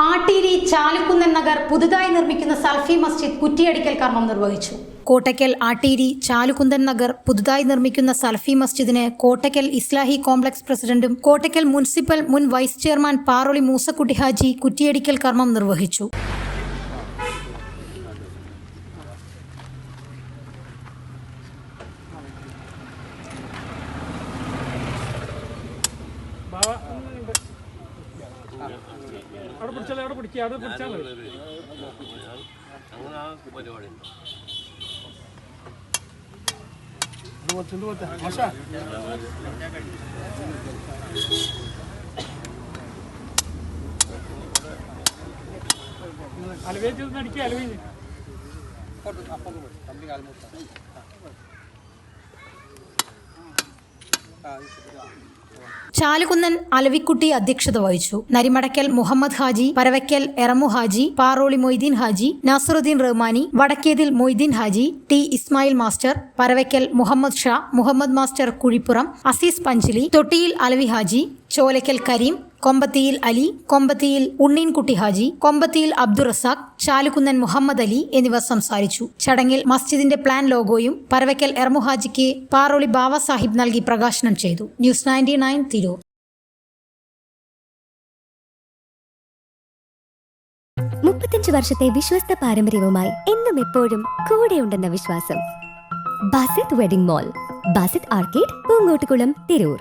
ആട്ടീരി ചാലുക്കുന്നൻ നഗർ പുതുതായി നിർമ്മിക്കുന്ന സൽഫി മസ്ജിദ് കുറ്റിയടിക്കൽ കർമ്മം നിർവഹിച്ചു. കോട്ടയ്ക്കൽ ആട്ടീരി ചാലുകുന്ദൻ നഗർ പുതുതായി നിർമ്മിക്കുന്ന സൽഫി മസ്ജിദിന് കോട്ടയ്ക്കൽ ഇസ്ലാഹി കോംപ്ലക്സ് പ്രസിഡന്റും കോട്ടയ്ക്കൽ മുനിസിപ്പൽ മുൻ വൈസ് ചെയർമാൻ പാറോളി മൂസക്കുട്ടി ഹാജി കുറ്റിയടിക്കൽ കർമ്മം നിർവഹിച്ചു. ചാലുകുന്നൻ അലവിക്കുട്ടി അധ്യക്ഷത വഹിച്ചു. നരിമടയ്ക്കൽ Muhammad Haji, Paravakkal എറമു Haji, Paroli Moideen Haji, Nasaruddin Rahmani, Vadakkethil Moideen Haji, T Ismail master, Paravakkal Muhammad Shah, Muhammad master Kuzhippuram, Aziz Panchili, Thottiyil Alavi Haji, Cholakkal Kareem, Kombathiyil Ali, Kombathiyil Unneenkutty Haji, Kombathiyil Abdurazak, Chalukunnan Muhammad Ali എന്നിവർ സംസാരിച്ചു. ചടങ്ങിൽ മസ്ജിദിന്റെ പ്ലാൻ ലോഗോയും പരവയ്ക്കൽ എറമു ഹാജിക്ക് പാറോളി ബാവ സാഹിബ് നൽകി പ്രകാശനം ചെയ്തു. ന്യൂസ് 99 തിരൂർ. 35 വർഷത്തെ വിശ്വസ്ത പാരമ്പര്യവുമായി എന്നും എപ്പോഴും കൂടെയുണ്ടെന്ന വിശ്വാസം. Basith wedding mall, Basith arcade, Poonkottukulam, Tirur.